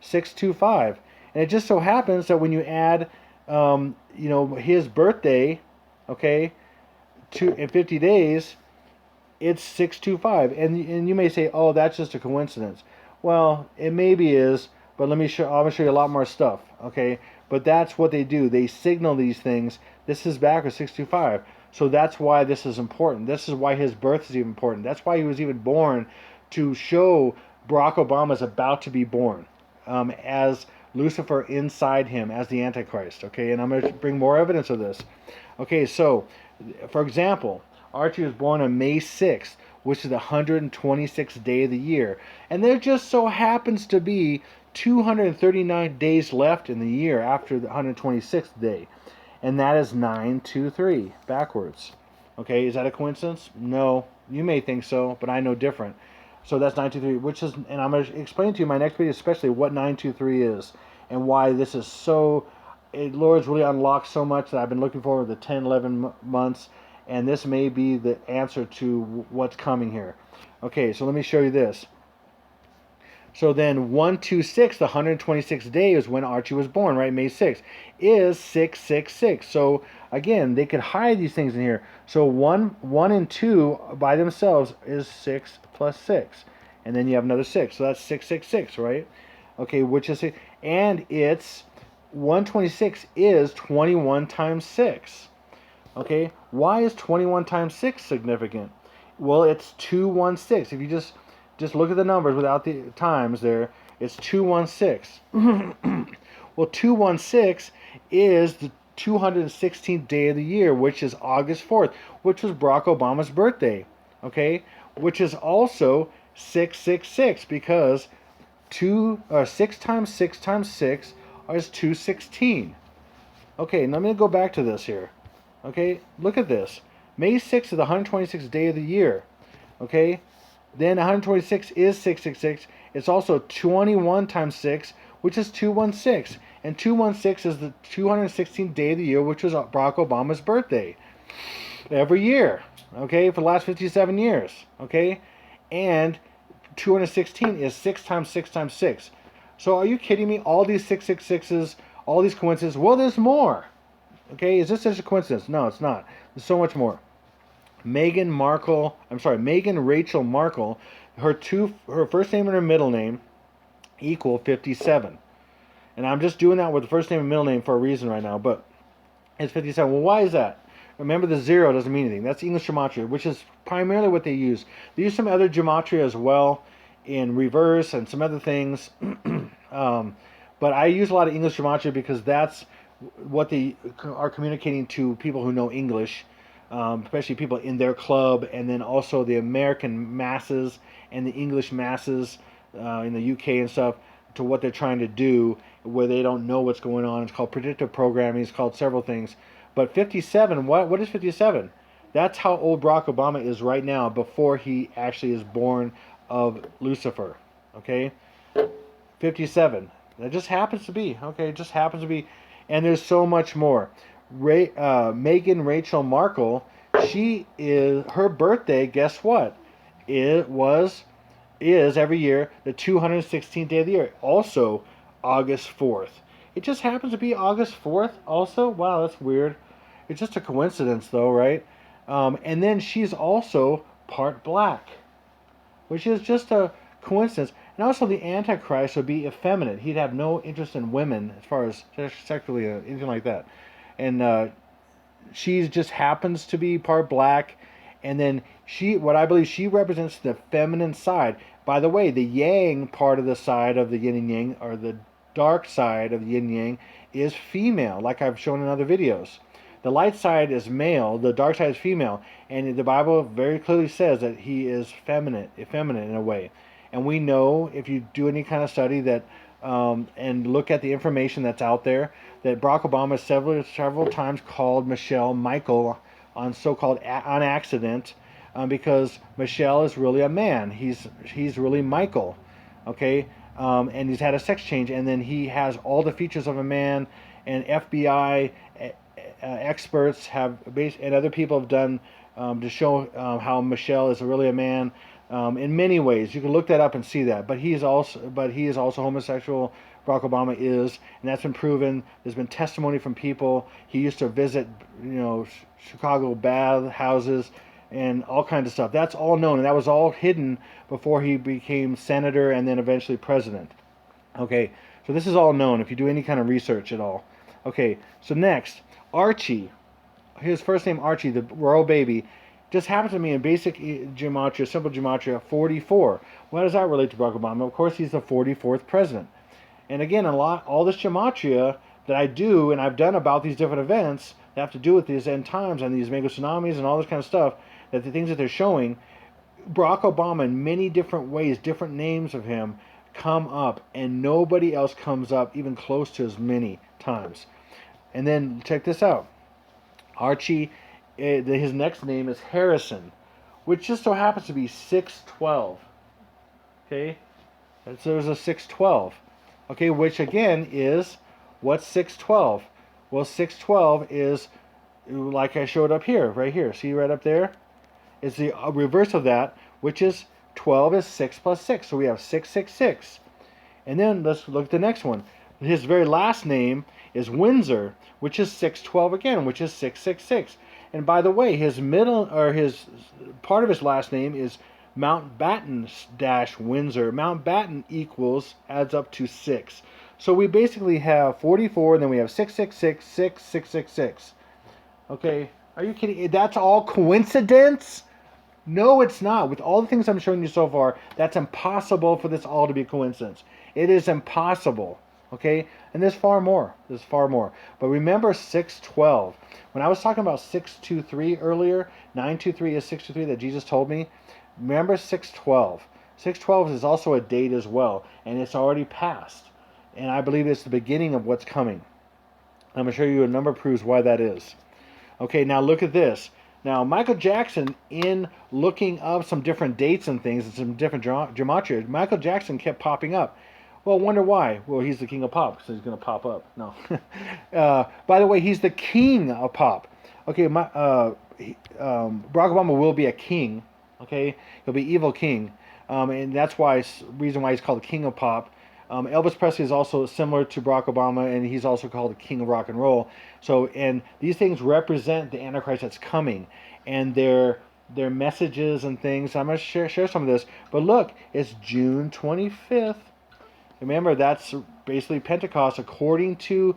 625. And it just so happens that when you add, his birthday, okay, in 50 days, it's 625. And you may say, oh, that's just a coincidence. Well, it maybe is, but I'm going to show you a lot more stuff, okay? But that's what they do. They signal these things. This is backwards, 625. So that's why this is important. This is why his birth is even important. That's why he was even born, to show Barack Obama is about to be born as Lucifer inside him, as the Antichrist. Okay, and I'm going to bring more evidence of this. Okay, so, for example, Archie was born on May 6th, which is the 126th day of the year. And there just so happens to be 239 days left in the year after the 126th day. And that is 923 backwards. Okay, is that a coincidence? No, you may think so, but I know different. So that's 923, which is, and I'm going to explain to you in my next video especially what 923 is and why this is so, Lord's really unlocked so much that I've been looking forward to 10, 11 months, and this may be the answer to what's coming here. Okay, so let me show you this. So then 126, the 126th day is when Archie was born, right? May 6th, is 666. So again, they could hide these things in here. So 1 and 2 by themselves is 6 plus 6. And then you have another 6. So that's 666, right? Okay, which is, and it's 126 is 21 times 6. Okay, why is 21 times 6 significant? Well, it's 216. If you just look at the numbers without the times there, it's 216. Well, 216 is the 216th day of the year, which is August 4th, which was Barack Obama's birthday. Okay, which is also 666 because 6 times 6 times 6 is 216. Okay, now I'm going to go back to this here. Okay, look at this. May 6th is the 126th day of the year. Okay, then 126 is 666. It's also 21 times 6, which is 216. And 216 is the 216th day of the year, which was Barack Obama's birthday. Every year. Okay, for the last 57 years. Okay, and 216 is 6 times 6 times 6. So are you kidding me? All these 666s, all these coincidences. Well, there's more. Okay, is this just a coincidence? No, it's not. There's so much more. Meghan Rachel Markle, her first name and her middle name equal 57. And I'm just doing that with the first name and middle name for a reason right now, but it's 57. Well, why is that? Remember, the 0 doesn't mean anything. That's English Gematria, which is primarily what they use. They use some other Gematria as well in reverse and some other things. But I use a lot of English Gematria because that's what they are communicating to people who know English, especially people in their club, and then also the American masses and the English masses in the UK and stuff, to what they're trying to do where they don't know what's going on. It's called predictive programming. It's called several things. But 57, what is 57? That's how old Barack Obama is right now before he actually is born of Lucifer. Okay? 57. That just happens to be. Okay, it just happens to be. And there's so much more. Meghan Rachel Markle, her birthday, guess what? Is every year the 216th day of the year. Also August 4th. It just happens to be August 4th also. Wow, that's weird. It's just a coincidence though, right? And then she's also part black, which is just a coincidence. And also the Antichrist would be effeminate. He'd have no interest in women as far as sexually or anything like that. And she just happens to be part black. And then what I believe she represents the feminine side. By the way, the yang part of the side of the yin and yang, or the dark side of the yin and yang, is female, like I've shown in other videos. The light side is male, the dark side is female, and the Bible very clearly says that he is effeminate in a way. And we know, if you do any kind of study that and look at the information that's out there, that Barack Obama several times called Michelle Mikal on on accident, because Michelle is really a man. He's really Michael, okay? And he's had a sex change, and then he has all the features of a man. And FBI experts and other people have done to show how Michelle is really a man in many ways. You can look that up and see that. But he is also homosexual. Barack Obama is, and that's been proven. There's been testimony from people. He used to visit, Chicago bath houses and all kinds of stuff. That's all known, and that was all hidden before he became senator and then eventually president. Okay, so this is all known if you do any kind of research at all. Okay, so next, Archie. His first name Archie, the royal baby, just happens to be in basic gematria, simple gematria, 44. Why does that relate to Barack Obama? Of course, he's the 44th president. And again, all this gematria that I do and I've done about these different events that have to do with these end times and these mega tsunamis and all this kind of stuff, that the things that they're showing, Barack Obama in many different ways, different names of him come up, and nobody else comes up even close to as many times. And then check this out. Archie, his next name is Harrison, which just so happens to be 612. Okay? So there's a 612. Okay, which again is, what's 612? Well, 612 is, like I showed up here, right here. See right up there? It's the reverse of that, which is 12 is 6 plus 6. So we have 666. And then let's look at the next one. His very last name is Windsor, which is 612 again, which is 666. And by the way, his part of his last name is Mountbatten-Windsor. Mountbatten adds up to 6. So we basically have 44, and then we have 666, 666. Okay, are you kidding? That's all coincidence? No, it's not. With all the things I'm showing you so far, that's impossible for this all to be a coincidence. It is impossible. Okay, and there's far more. There's far more. But remember 6:12. When I was talking about 6:23 earlier, 9:23 is 6:23 that Jesus told me. Remember 6:12. 6:12 is also a date as well, and it's already passed. And I believe it's the beginning of what's coming. I'm going to show you a number of proofs why that is. Okay, now look at this. Now, Michael Jackson, in looking up some different dates and things and some different gematria, Michael Jackson kept popping up. Well, wonder why? Well, he's the king of pop, so he's going to pop up. No. By the way, he's the king of pop. Okay, Barack Obama will be a king. Okay, he'll be evil king, and that's why reason why he's called the king of pop. Elvis Presley is also similar to Barack Obama, and he's also called the king of rock and roll. So, and these things represent the Antichrist that's coming, and their messages and things. I'm going to share some of this. But look, it's June 25th. Remember, that's basically Pentecost according to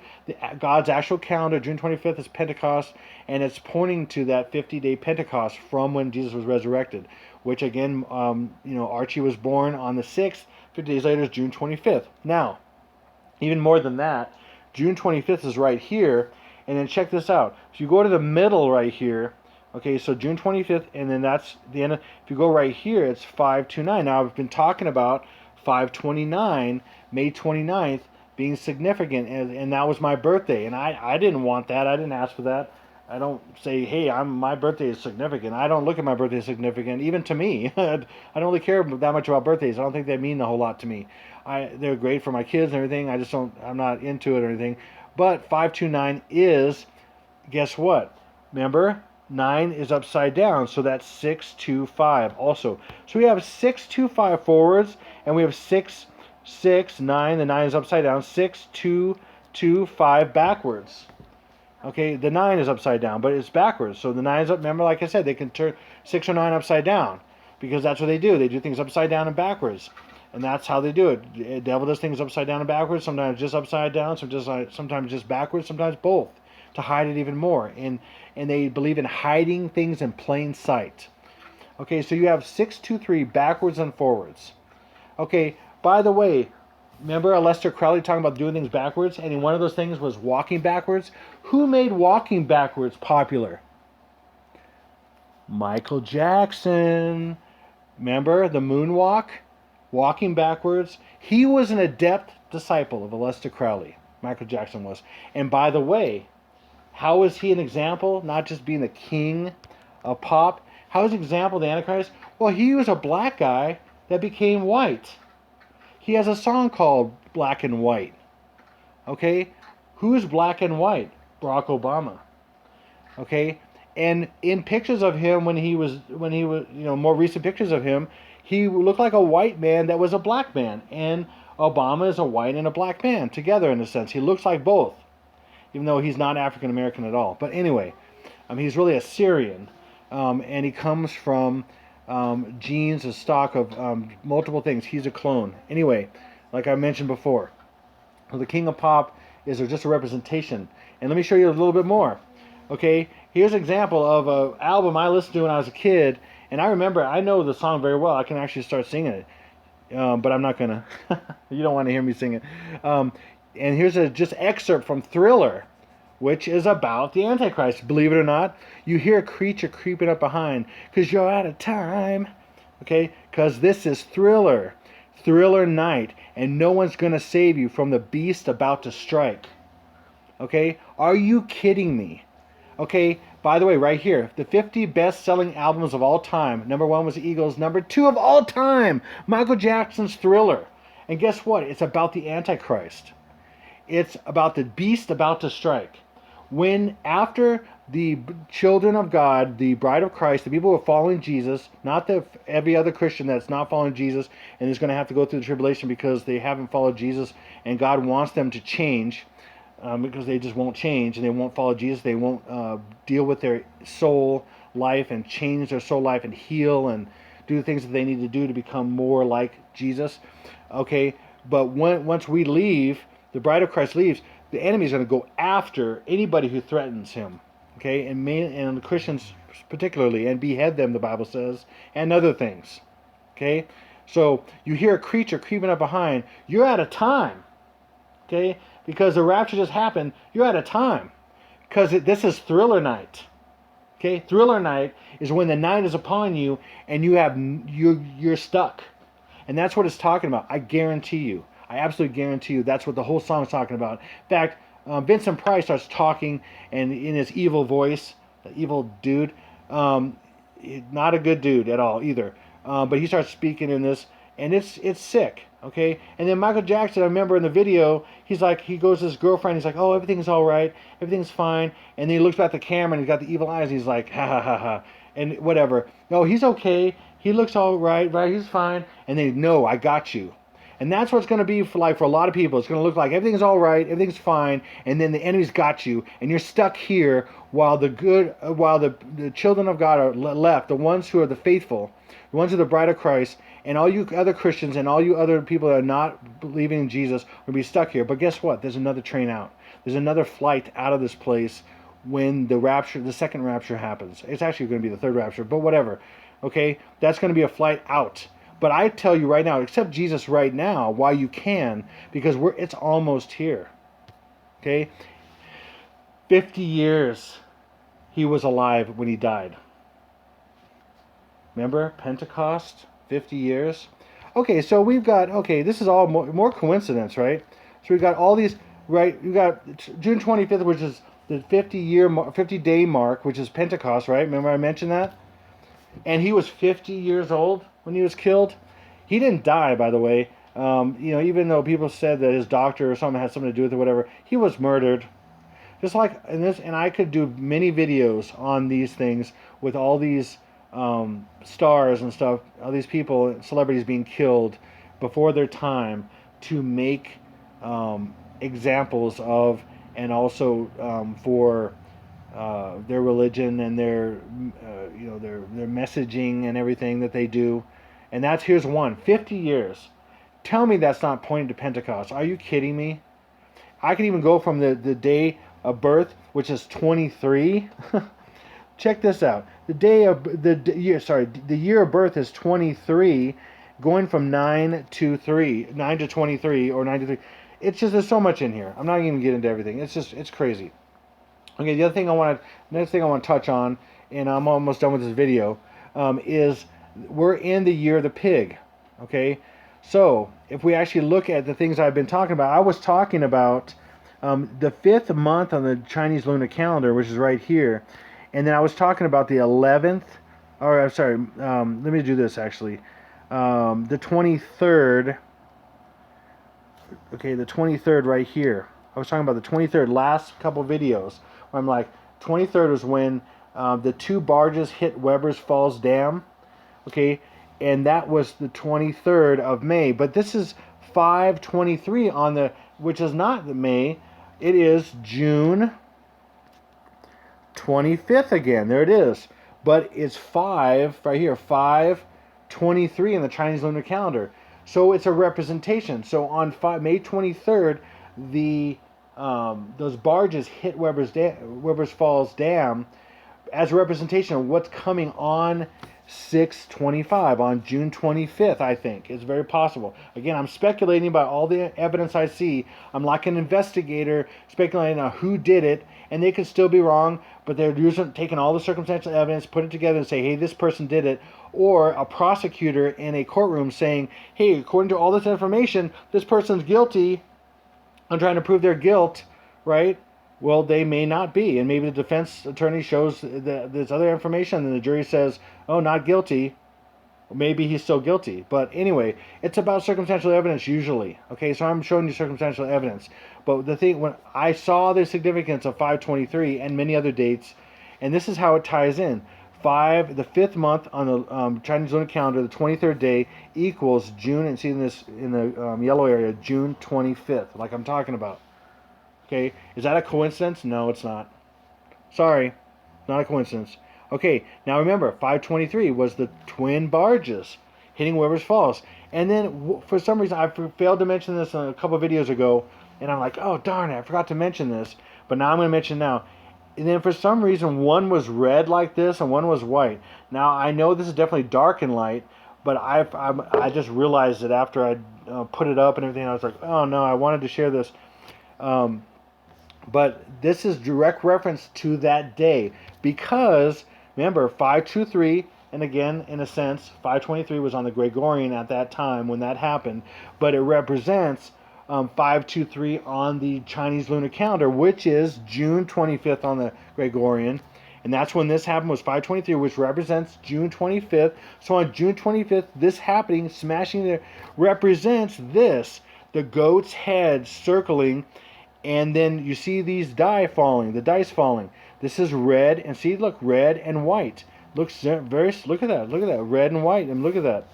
God's actual calendar. June 25th is Pentecost, and it's pointing to that 50-day Pentecost from when Jesus was resurrected. Which again, Archie was born on the 6th. 50 days later is June 25th. Now, even more than that, June 25th is right here. And then check this out. If you go to the middle right here, okay, so June 25th, and then that's the end. If you go right here, it's 529. Now, I've been talking about 529, May 29th, being significant, and that was my birthday. And I didn't want that. I didn't ask for that. I don't say, hey, my birthday is significant. I don't look at my birthday as significant, even to me. I don't really care that much about birthdays. I don't think they mean a whole lot to me. They're great for my kids and everything. I'm not into it or anything. But 529 is, guess what? Remember, 9 is upside down, so that's 625 also. So we have 625 forwards, and we have 669. The 9 is upside down. 6225 backwards. Okay, the 9 is upside down, but it's backwards. So the 9 is up. Remember, like I said, they can turn 6 or 9 upside down because that's what they do. They do things upside down and backwards, and that's how they do it. The devil does things upside down and backwards. Sometimes just upside down, sometimes just backwards, sometimes both, to hide it even more. And they believe in hiding things in plain sight. Okay, so you have 623 backwards and forwards. Okay, by the way, remember Aleister Crowley talking about doing things backwards? And one of those things was walking backwards. Who made walking backwards popular? Michael Jackson. Remember the moonwalk? Walking backwards. He was an adept disciple of Aleister Crowley. Michael Jackson was. And by the way, how is he an example? Not just being the king of pop. How is he an example of the Antichrist? Well, he was a black guy that became white. He has a song called Black and White. Okay? Who's black and white? Barack Obama. Okay? And in pictures of him when he was more recent pictures of him, he looked like a white man that was a black man. And Obama is a white and a black man together in a sense. He looks like both, even though he's not African American at all. But anyway, he's really a Syrian. And he comes from genes, a stock of multiple things. He's a clone. Anyway, like I mentioned before, the king of pop is just a representation. And let me show you a little bit more. Okay, here's an example of an album I listened to when I was a kid. And I know the song very well. I can actually start singing it. But I'm not going to. You don't want to hear me sing it. And here's just excerpt from Thriller, which is about the Antichrist. Believe it or not, you hear a creature creeping up behind because you're out of time. Okay, because this is Thriller. Thriller night, and no one's going to save you from the beast about to strike. Okay, are you kidding me? Okay, by the way, right here, the 50 best-selling albums of all time. Number 1 was the Eagles. Number 2 of all time, Michael Jackson's Thriller. And guess what? It's about the Antichrist. It's about the beast about to strike. When after the children of God, the bride of Christ, the people who are following Jesus, not every other Christian that's not following Jesus and is going to have to go through the tribulation because they haven't followed Jesus, and God wants them to change because they just won't change and they won't follow Jesus. They won't deal with their soul life and change their soul life and heal and do the things that they need to do to become more like Jesus. Okay, but once we leave, the bride of Christ leaves, the enemy is going to go after anybody who threatens him, okay, and the Christians particularly, and behead them, the Bible says, and other things, okay? So you hear a creature creeping up behind, you're out of time. okay? Because the rapture just happened. You're out of time. Because this is thriller night. Okay? Thriller night is when the night is upon you and you're stuck. And that's what it's talking about. I guarantee you. I absolutely guarantee you that's what the whole song is talking about. In fact, Vincent Price starts talking, and in his evil voice, the evil dude, not a good dude at all either. But he starts speaking in this, and it's sick, okay? And then Michael Jackson, I remember in the video, he goes to his girlfriend, he's like, oh, everything's all right, everything's fine. And then he looks back at the camera, and he's got the evil eyes, and he's like, ha, ha, ha, ha, and whatever. No, he's okay. He looks all right, he's fine. And then, no, I got you. And that's what it's going to be for a lot of people. It's going to look like everything's all right, everything's fine, and then the enemy's got you, and you're stuck here while the children of God are left, the ones who are the faithful, the ones who are the bride of Christ, and all you other Christians and all you other people that are not believing in Jesus will be stuck here. But guess what? There's another train out. There's another flight out of this place when the second rapture happens. It's actually going to be the third rapture, but whatever. Okay? That's going to be a flight out. But I tell you right now, accept Jesus right now while you can, because it's almost here. Okay? 50 years he was alive when he died. Remember? Pentecost? 50 years? Okay, so we've got, this is all more coincidence, right? So we've got all these, right? We've got June 25th, which is the 50-day mark, which is Pentecost, right? Remember I mentioned that? And he was 50 years old when he was killed. He didn't die, by the way. Even though people said that his doctor or something had something to do with it, or whatever, he was murdered. Just like in this, and I could do many videos on these things with all these stars and stuff, all these people, celebrities being killed before their time to make examples of, and also for their religion and their messaging and everything that they do. And here's one, 50 years. Tell me that's not pointing to Pentecost. Are you kidding me? I can even go from the day of birth, which is 23. Check this out. The year of birth is 23, going from 9 to 23, or 9 to 3. It's just, there's so much in here. I'm not even getting into everything. It's crazy. Okay, next thing I want to touch on, and I'm almost done with this video, is we're in the year of the pig. Okay, so if we actually look at the things I've been talking about, I was talking about the 5th month on the Chinese lunar calendar, which is right here, and then I was talking about the 11th, or I'm sorry, let me do this actually, the 23rd. Okay, the 23rd right here. I was talking about the 23rd last couple videos. Where I'm like, 23rd was when the 2 barges hit Weber's Falls Dam. Okay, and that was the 23rd of May. But this is 5/23 which is not the May. It is June 25th again. There it is. But it's 5 right here, 5/23 in the Chinese lunar calendar. So it's a representation. So on May 23rd, those barges hit Weber's Falls Dam as a representation of what's coming on 6/25, on June 25th, I think. It's very possible. Again, I'm speculating about all the evidence I see. I'm like an investigator speculating on who did it, and they could still be wrong, but they're taking all the circumstantial evidence, put it together and say, hey, this person did it. Or a prosecutor in a courtroom saying, hey, according to all this information, this person's guilty. I'm trying to prove their guilt, right? Well, they may not be. And maybe the defense attorney shows this other information and the jury says, oh, not guilty. Maybe he's still guilty. But anyway, it's about circumstantial evidence usually. Okay, so I'm showing you circumstantial evidence. But the thing, when I saw the significance of 5/23 and many other dates, and this is how it ties in. The 5th month on the Chinese lunar calendar, the 23rd day equals June, and see in the yellow area, June 25th, like I'm talking about. Okay, is that a coincidence? No, it's not. Sorry, not a coincidence. Okay, now remember, 5/23 was the twin barges hitting Weber's Falls. And then, for some reason, I failed to mention this a couple of videos ago, and I'm like, oh, darn it, I forgot to mention this. But now I'm going to mention it now. And then for some reason, one was red like this and one was white. Now, I know this is definitely dark and light, but I just realized it after I put it up and everything. I was like, oh, no, I wanted to share this. But this is direct reference to that day because, remember, 523, and again, in a sense, 523 was on the Gregorian at that time when that happened, but it represents 523 on the Chinese lunar calendar, which is June 25th on the Gregorian. And that's when this happened, was 523, which represents June 25th. So on June 25th, this happening, smashing there, represents this, the goat's head circling. And then you see these dice falling. This is red, and see, look, red and white. Looks very, look at that, red and white, and look at that.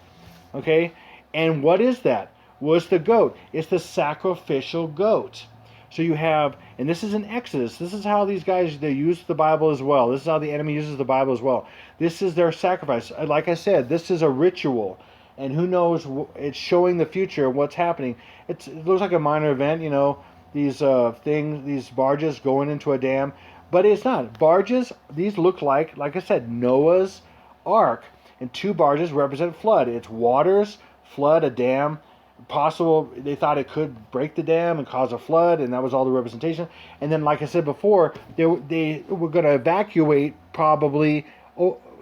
Okay, and what is that? Well, it's the goat. It's the sacrificial goat. So you have, and this is in Exodus. This is how these guys, they use the Bible as well. This is how the enemy uses the Bible as well. This is their sacrifice. Like I said, this is a ritual. And who knows, it's showing the future of what's happening. It looks like a minor event, you know, these these barges going into a dam. But it's not. Barges, these look like I said, Noah's Ark. And 2 barges represent flood. It's waters, flood, a dam. Possible, they thought it could break the dam and cause a flood, and that was all the representation. And then, like I said before, they were going to evacuate probably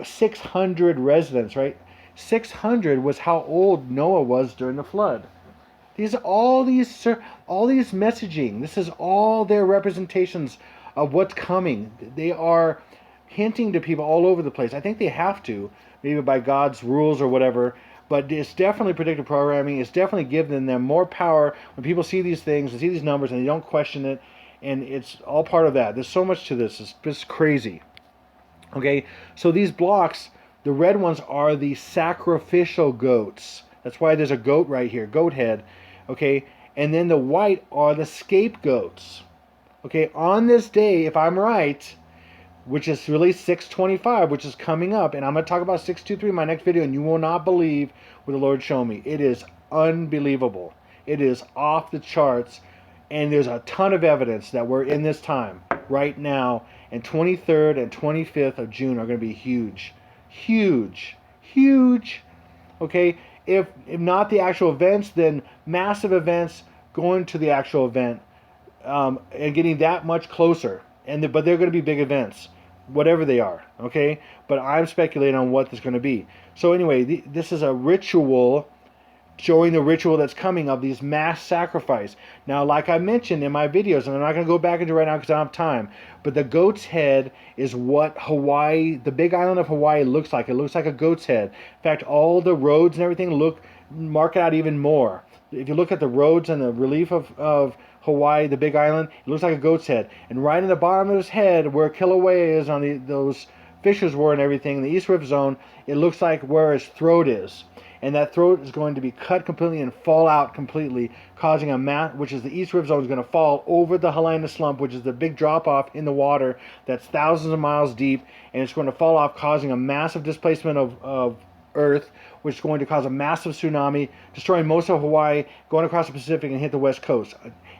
600 residents, right? 600 was how old Noah was during the flood. All these messaging. This is all their representations of what's coming. They are hinting to people all over the place. I think they have to, maybe by God's rules or whatever. But it's definitely predictive programming. It's definitely giving them more power when people see these things and see these numbers and they don't question it. And it's all part of that. There's so much to this. It's just crazy. Okay, so these blocks, the red ones are the sacrificial goats. That's why there's a goat right here, goat head. Okay, and then the white are the scapegoats. Okay, on this day, if I'm right, which is really 625, which is coming up. And I'm going to talk about 623 in my next video, and you will not believe what the Lord showed me. It is unbelievable. It is off the charts, and there's a ton of evidence that we're in this time right now, and 23rd and 25th of June are going to be huge. Huge. Huge. Okay? If not the actual events, then massive events going to the actual event and getting that much closer. But they're going to be big events, whatever they are, okay? But I'm speculating on what this is going to be. So anyway, this is a ritual showing the ritual that's coming of these mass sacrifice. Now, like I mentioned in my videos, and I'm not going to go back into it right now because I don't have time, but the goat's head is what Hawaii, the big island of Hawaii, looks like. It looks like a goat's head. In fact, all the roads and everything mark it out even more. If you look at the roads and the relief of Hawaii, the big island, it looks like a goat's head. And right in the bottom of his head, where Kilauea is on those fissures were and everything, in the East Rift Zone, it looks like where his throat is. And that throat is going to be cut completely and fall out completely, causing which is the East Rift Zone, is going to fall over the Helena Slump, which is the big drop-off in the water that's thousands of miles deep, and it's going to fall off, causing a massive displacement of Earth, which is going to cause a massive tsunami, destroying most of Hawaii, going across the Pacific and hit the West Coast.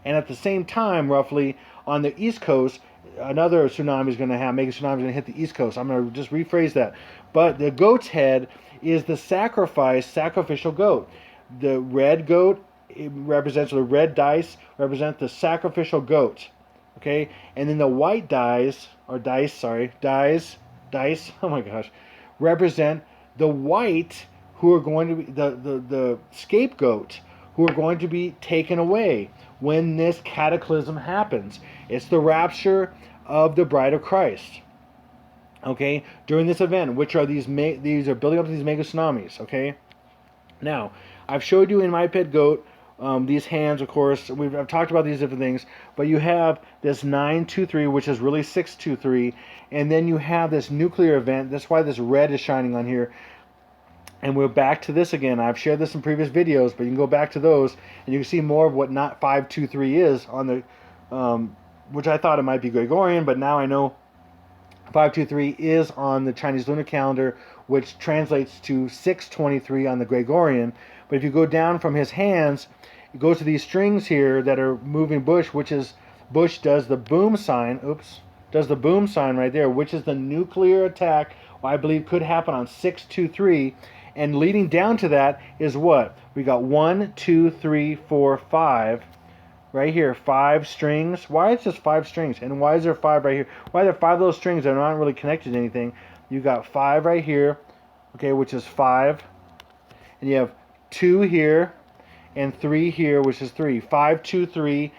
And at the same time, roughly, on the East Coast, another tsunami is going to happen. Mega tsunami is going to hit the East Coast. I'm going to just rephrase that. But the goat's head is the sacrificial goat. The red goat, it represents, the red dice represent the sacrificial goat. Okay? And then the white dice, oh my gosh, represent the white who are going to be the scapegoat, who are going to be taken away when this cataclysm happens. It's the rapture of the bride of Christ. Okay, during this event, which are these are building up to these mega tsunamis. Okay, now I've showed you in my pet goat these hands. Of course, I've talked about these different things, but you have this 923, which is really 623, and then you have this nuclear event. That's why this red is shining on here. And we're back to this again. I've shared this in previous videos, but you can go back to those and you can see more of what 523 is on the, which I thought it might be Gregorian, but now I know 523 is on the Chinese lunar calendar, which translates to 623 on the Gregorian. But if you go down from his hands, it goes to these strings here that are moving Bush, which is, Bush does the boom sign, does the boom sign right there, which is the nuclear attack, I believe could happen on 623. And leading down to that is what? We got 1, 2, 3, 4, 5, right here, 5 strings. Why is just 5 strings? And why is there 5 right here? Why are there 5 little strings that are not really connected to anything? You got 5 right here, okay, which is 5. And you have 2 here and 3 here, which is 3. 5, 2, 3.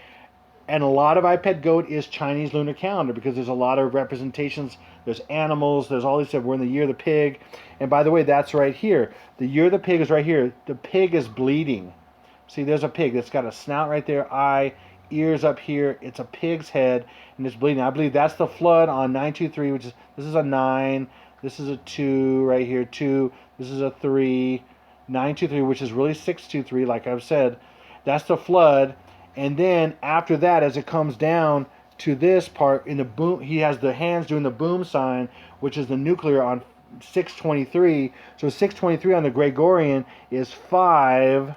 And a lot of iPad Goat is Chinese lunar calendar because there's a lot of representations. There's animals. There's all these stuff. We're in the year of the pig. And by the way, that's right here. The year of the pig is right here. The pig is bleeding. See, there's a pig that's got a snout right there, eye, ears up here. It's a pig's head, and it's bleeding. I believe that's the flood on 923, which is, this is a 9. This is a 2 right here, 2. This is a 3. 923, which is really 623, like I've said. That's the flood. And then after that, as it comes down to this part, in the boom, he has the hands doing the boom sign, which is the nuclear on 623. So 623 on the Gregorian is 5,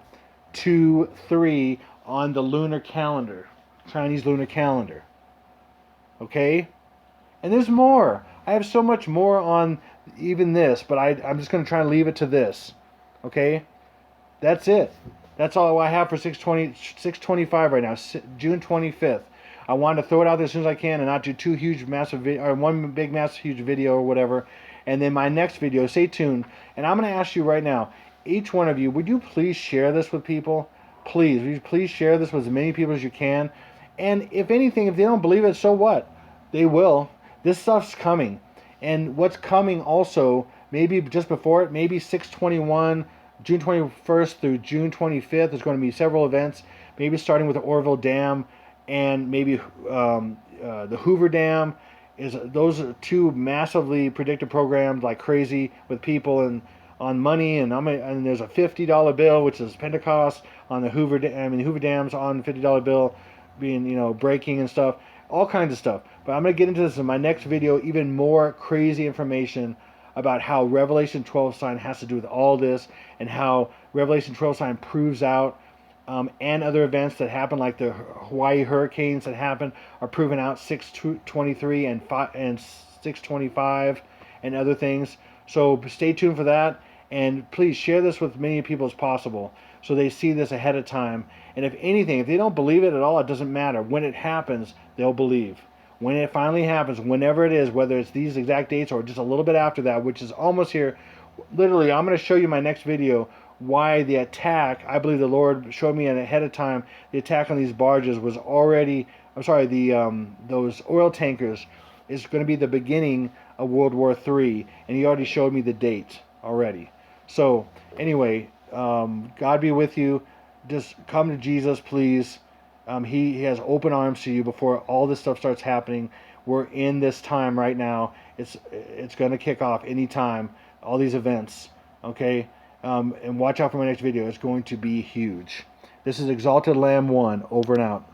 2, 3 on the lunar calendar, Chinese lunar calendar. Okay? And there's more. I have so much more on even this, but I'm just going to try and leave it to this. Okay? That's it. That's all I have for 625 right now, June 25th. I wanted to throw it out there as soon as I can and not do two huge, massive, or one big, massive, huge video or whatever. And then my next video, stay tuned. And I'm going to ask you right now, each one of you, would you please share this with people? Please, would you please share this with as many people as you can? And if anything, if they don't believe it, so what? They will. This stuff's coming. And what's coming also, maybe just before it, maybe 621, June 21st through June 25th, there's going to be several events, maybe starting with the Orville Dam and maybe the Hoover Dam. Those are 2 massively predictive programs like crazy with people and on money, and there's a $50 bill, which is Pentecost on the Hoover Dam's on the $50 bill being, breaking and stuff, all kinds of stuff. But I'm going to get into this in my next video, even more crazy information about how Revelation 12 sign has to do with all this, and how Revelation 12 sign proves out, and other events that happen, like the Hawaii hurricanes that happen, are proven out 623 and 625 and other things. So stay tuned for that, and please share this with as many people as possible so they see this ahead of time. And if anything, if they don't believe it at all, it doesn't matter. When it happens, they'll believe. When it finally happens, whenever it is, whether it's these exact dates or just a little bit after that, which is almost here, literally, I'm going to show you my next video why the attack, I believe the Lord showed me ahead of time, the attack on these barges was already, those oil tankers is going to be the beginning of World War III, and he already showed me the date already. So, anyway, God be with you. Just come to Jesus, please. He has open arms to you before all this stuff starts happening. We're in this time right now. It's going to kick off anytime, all these events, okay? And watch out for my next video. It's going to be huge. This is Exalted Lamb 1, over and out.